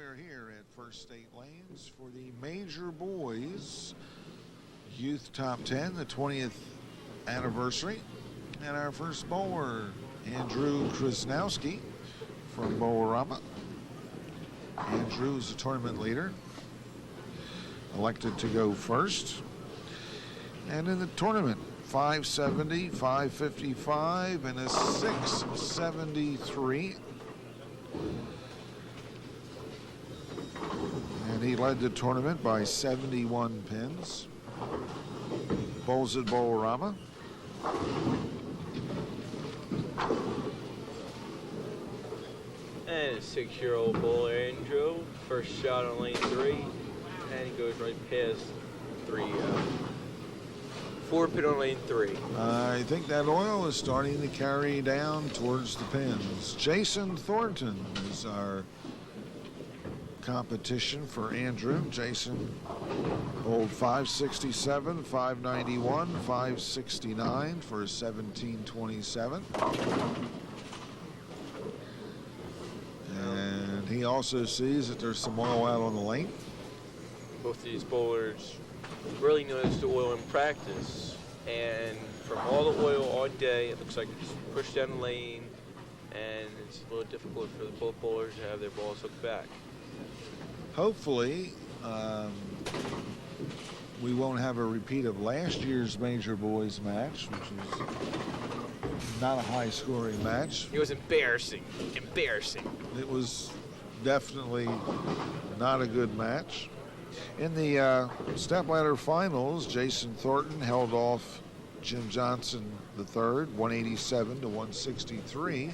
we're here at First State Lanes for the Major Boys Youth Top 10, the 20th anniversary. And our first bowler, Andrew Krzanowski from Bowlerama. Andrew is the tournament leader, elected to go first. And in the tournament, 570, 555, and a 673. And he led the tournament by 71 pins. Bowls at Bowlerama. And a 6-year-old bowler, Andrew. First shot on lane 3. And he goes right past 4 pin on lane 3. I think that oil is starting to carry down towards the pins. Jason Thornton is our competition for Andrew. Jason bowled 567, 591, 569 for a 1727. And he also sees that there's some oil out on the lane. Both of these bowlers really noticed the oil in practice, and from all the oil all day, it looks like it's pushed down the lane, and it's a little difficult for both bowlers to have their balls hooked back. Hopefully, we won't have a repeat of last year's Major Boys match, which was not a high-scoring match. It was embarrassing. It was definitely not a good match. In the stepladder finals, Jason Thornton held off Jim Johnson III, 187 to 163.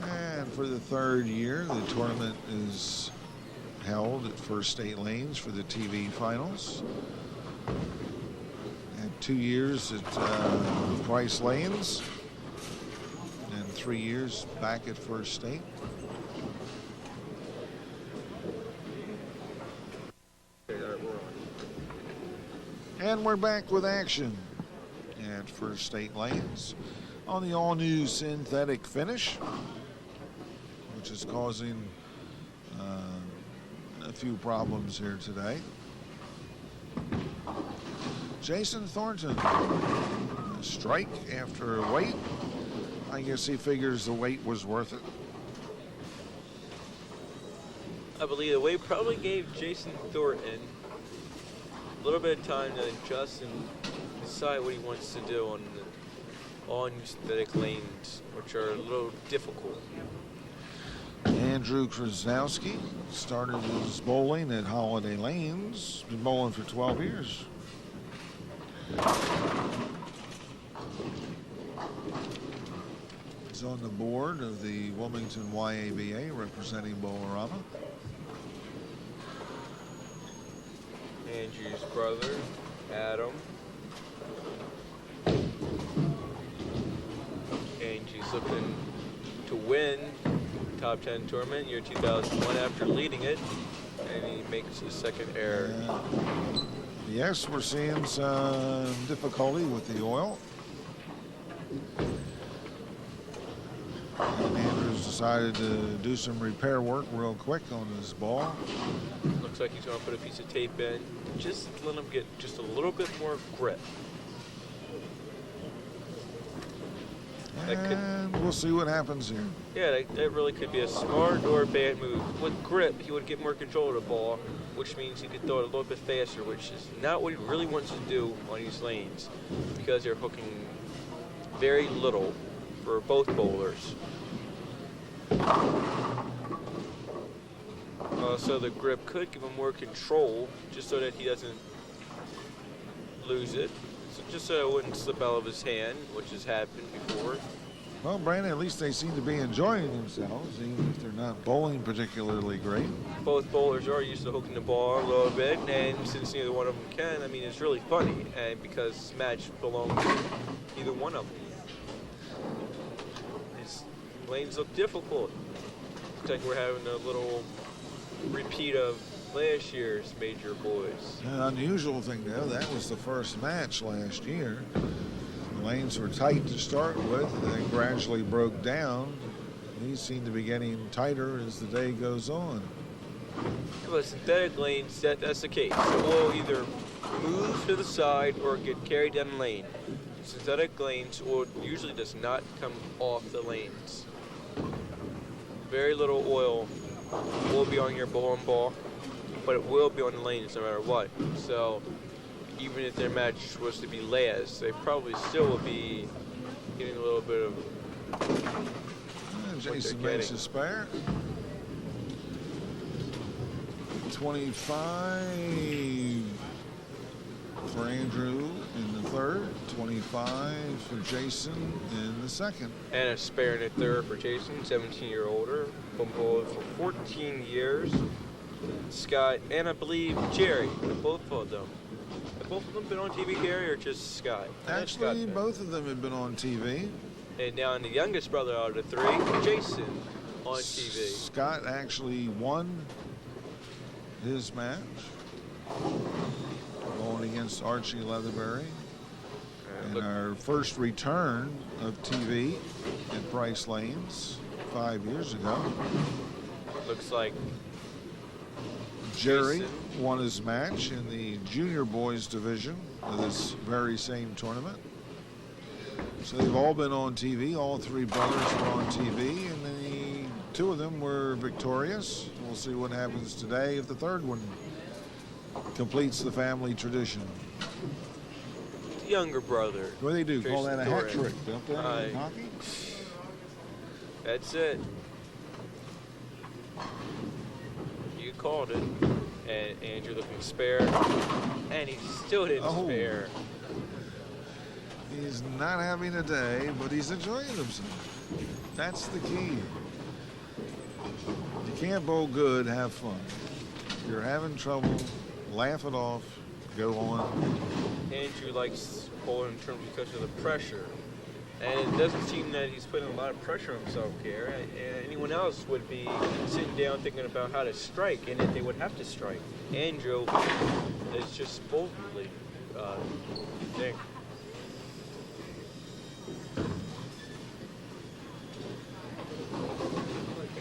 And for the third year, the tournament is held at First State Lanes for the TV finals. And 2 years at Price Lanes, and 3 years back at First State. And we're back with action at First State Lanes on the all-new synthetic finish, which is causing a few problems here today. Jason Thornton, a strike after a wait. I guess he figures the wait was worth it. I believe the wait probably gave Jason Thornton a little bit of time to adjust and decide what he wants to do on the all-new synthetic lanes, which are a little difficult. Andrew Krzanowski started his bowling at Holiday Lanes. Been bowling for 12 years. He's on the board of the Wilmington YABA representing Bowlerama. Andrew's brother, Adam. Andrew's looking to win Top 10 tournament year 2001 after leading it, and he makes his second error. Yes, we're seeing some difficulty with the oil. And Andrews decided to do some repair work real quick on his ball. Looks like he's going to put a piece of tape in, just let him get just a little bit more grip. And we'll see what happens here. Yeah, that really could be a smart or a bad move. With grip, he would get more control of the ball, which means he could throw it a little bit faster, which is not what he really wants to do on these lanes, because they're hooking very little for both bowlers. So the grip could give him more control, just so that he doesn't lose it. So just so it wouldn't slip out of his hand, which has happened before. Well, Brandon, at least they seem to be enjoying themselves, even if they're not bowling particularly great. Both bowlers are used to hooking the ball a little bit, and since neither one of them can, I mean, it's really funny, and because this match belongs to either one of them. These lanes look difficult. Looks like we're having a little repeat of last year's Major Boys. An unusual thing, though, that was the first match last year. The lanes were tight to start with, and then gradually broke down These seem to be getting tighter as the day goes on. But synthetic lanes, that's the case. It will either move to the side or get carried down the lane. Synthetic lanes usually does not come off the lanes. Very little oil will be on your bowling ball, but it will be on the lanes no matter what. So even if their match was to be last, they probably still will be getting a little bit of Jason makes a spare. 25 for Andrew in the third, 25 for Jason in the second. And a spare in the third for Jason, 17 year older. Been bowled for 14 years. Scott and I believe Jerry, both of them. Have both of them been on TV, Gary, or just Scott? Actually, both of them have been on TV. And now the youngest brother out of the three, Jason, on TV. Scott actually won his match, going against Archie Leatherbury. And our first return of TV at Bryce Lanes 5 years ago. Looks like Jerry Jason won his match in the junior boys division of this very same tournament. So they've all been on TV. All three brothers were on TV, and then two of them were victorious. We'll see what happens today if the third one completes the family tradition. the younger brother. What do they do? Call that a hat Thornton. trick, don't they? In hockey? That's it. You called it. And Andrew looking spare. And he still didn't spare. He's not having a day, but he's enjoying himself. That's the key. You can't bowl good, have fun. If you're having trouble, laugh it off, go on. Andrew likes bowling in terms because of the pressure. And it doesn't seem that he's putting a lot of pressure on himself here. And anyone else would be sitting down thinking about how to strike, and that they would have to strike. Andrew is just boldly think.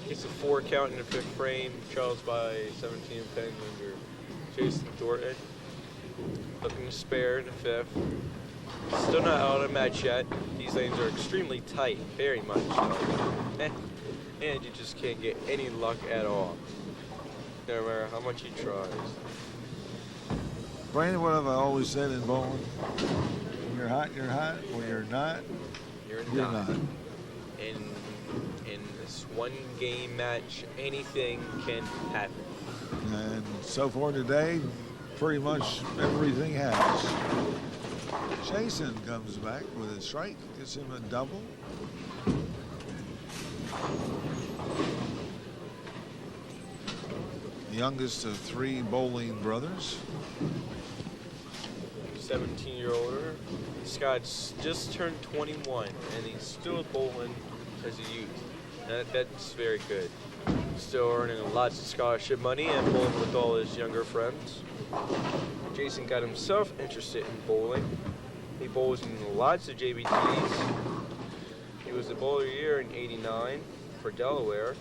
It's a 4 count in the 5th frame. Charles by 17 pens under Jason Thornton. Looking to spare in the 5th. Still not out of match yet. These lanes are extremely tight, very much so. And you just can't get any luck at all, no matter how much he tries. Brandon, what have I always said in bowling? When you're hot, you're hot. When you're not, You're not. In this one game match, anything can happen. And so far today, pretty much everything has. Jason comes back with a strike, gets him a double. The youngest of 3 bowling brothers. 17-year-older. Scott's just turned 21, and he's still bowling as a youth. That's very good. Still earning lots of scholarship money and bowling with all his younger friends. Jason got himself interested in bowling. He bowls in lots of JBTs. He was the bowler of the year in '89 for Delaware.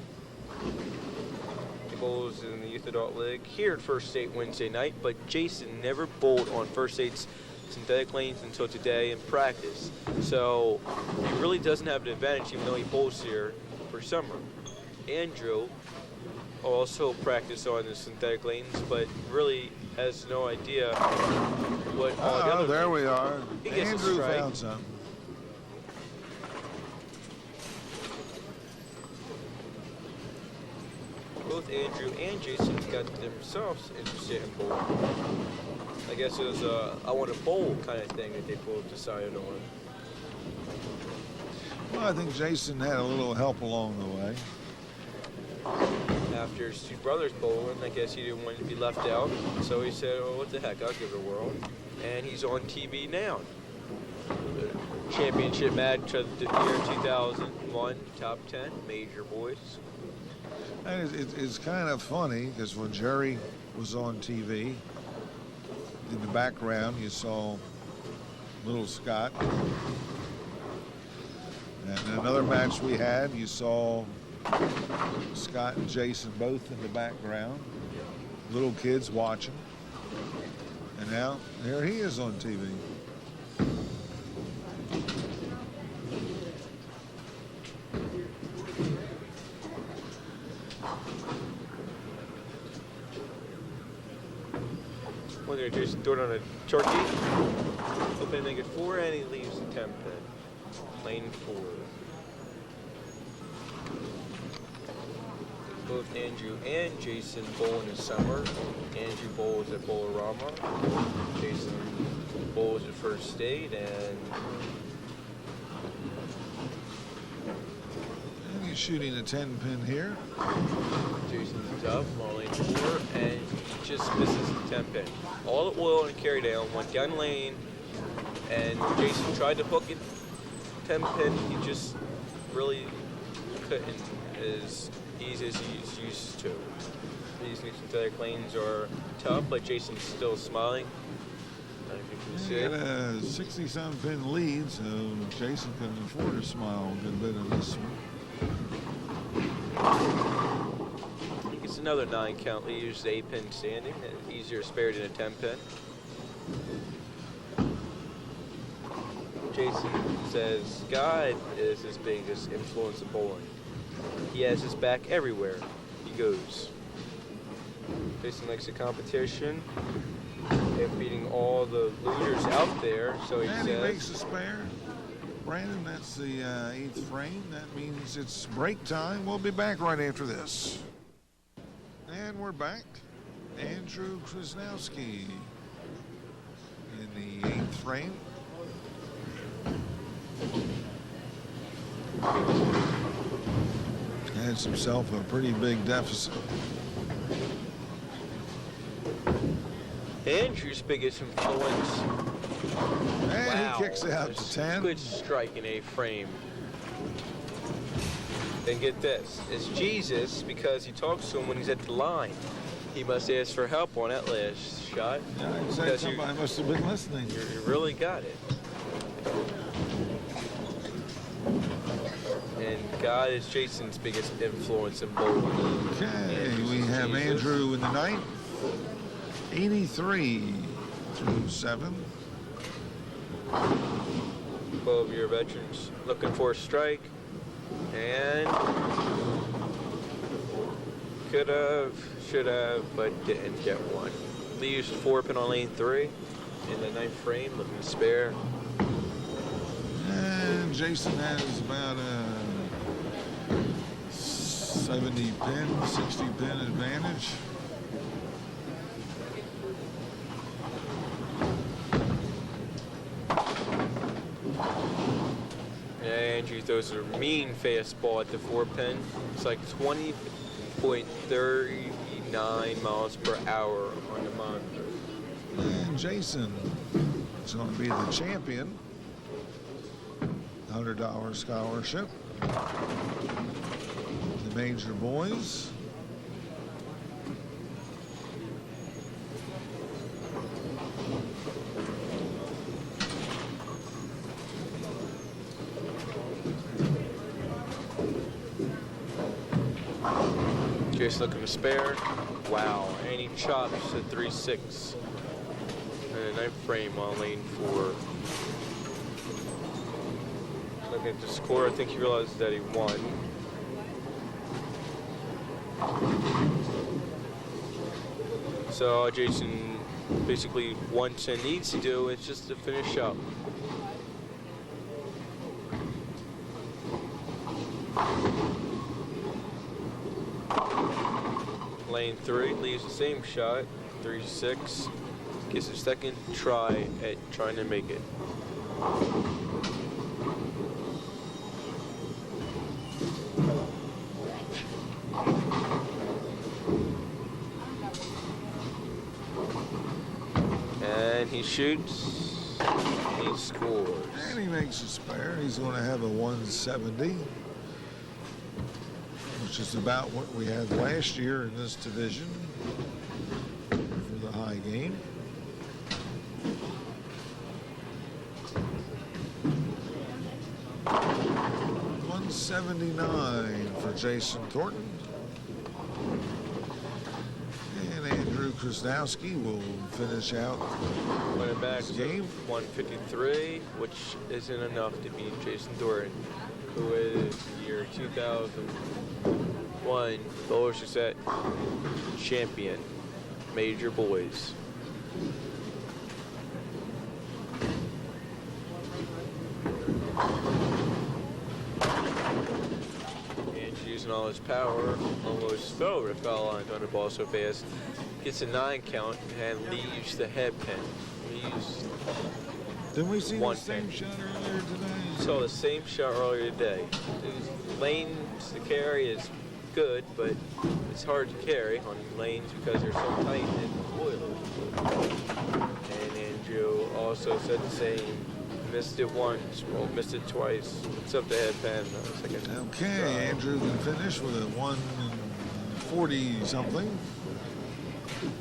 He bowls in the Youth Adult League here at First State Wednesday night, but Jason never bowled on First State's synthetic lanes until today in practice. So he really doesn't have an advantage even though he bowls here for summer. Andrew also practiced on the synthetic lanes, but really has no idea what all the other there lanes we are. He gets a Andrew strike. found something. Both Andrew and Jason got themselves interested in bowling. I guess it was a I want to bowl kind of thing that they both decided on. Well, I think Jason had a little help along the way. After his 2 brothers bowling, I guess he didn't want to be left out. So he said, oh, what the heck, I'll give it a whirl. And he's on TV now. The championship match of the year 2001, top 10, major boys. And it's kind of funny because when Jerry was on TV, in the background you saw little Scott. And another match we had, you saw Scott and Jason both in the background. Little kids watching. And now, there he is on TV. What they're just throw it on a turkey. Hoping to make it 4, and he leaves the 10 pin. Lane 4. Both Andrew and Jason bowl in the summer. Andrew bowls at Bowlerama. Jason bowls at First State, and he's shooting a 10 pin here. Jason's up on lane 4, and he just misses the 10 pin. All the oil and carry down went down lane, and Jason tried to hook it 10 pin. He just really couldn't as easy as he's used to. These new synthetic lanes are tough, but Jason's still smiling. I think you can see He got it. a 60-some pin lead, so Jason can afford to smile a good bit of this one. He gets another 9 count lead, uses 8 pin standing, and easier spared in a 10 pin. Jason says God is his biggest influence in bowling. He has his back everywhere he goes. Jason likes the competition and beating all the losers out there, so he And says. he makes a spare. Brandon, that's the 8th frame. That means it's break time. We'll be back right after this. And we're back. Andrew Krzanowski in the 8th frame. Has himself a pretty big deficit. Andrew's biggest influence. And Wow. he kicks out That's to 10. Good strike in a frame. Then get this. It's Jesus because he talks to him when he's at the line. He must ask for help on that last shot. Yeah, I'd say Because somebody must have been listening. You really got it. And God is Jason's biggest influence in bowling. Okay, we have Jesus. Andrew in the 9th. 83 through 7. 12-year veterans looking for a strike. And could have, should have, but didn't get one. Leaves 4 pin on lane 3 in the 9th frame, looking to spare. And Jason has about a 70 pin, 60 pin advantage. Andrew throws a mean fastball at the 4 pin. It's like 20.39 miles per hour on the monitor. And Jason is going to be the champion. $100 scholarship. The major boys. Jason looking to spare. Wow, and he chops at 3-6. And a 9th frame on lane 4. Looking at the score, I think he realized that he won. So Jason basically wants and needs to do is just to finish up. Lane 3 leaves the same shot, 3-6. Gets a second try at trying to make it. And he shoots, and he scores. And he makes a spare. He's going to have a 170, which is about what we had last year in this division for the high game. 79 for Jason Thornton. And Andrew Krzanowski will finish out Winning back the game. 153, which isn't enough to beat Jason Thornton, who is year 2001 Bowler Set champion, Major Boys. Using all his power, almost fell with foul line on the ball so fast. Gets a 9 count and leaves the head pin. Leaves Didn't we see the one same pin. shot earlier today? Saw the same shot earlier today. His lanes to carry is good, but it's hard to carry on lanes because they're so tight and oily. And Andrew also said the same. Missed it once, well, missed it twice. It's up the head pin. Okay, Andrew can finish with a 140 something.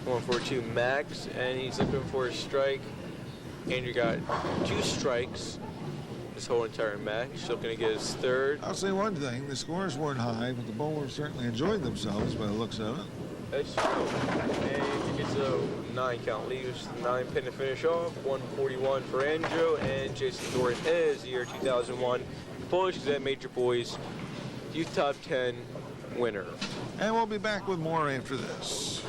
142 max, and he's looking for a strike. Andrew got 2 strikes this whole entire match. He's looking to get his 3rd. I'll say one thing, the scores weren't high, but the bowlers certainly enjoyed themselves by the looks of it. That's true. And he gets a 9 count. Leaves the 9 pin to finish off. 141 for Andrew, and Jason Thornton is the year 2001 Polish Gazette Major Boys Youth Top 10 winner. And we'll be back with more after this.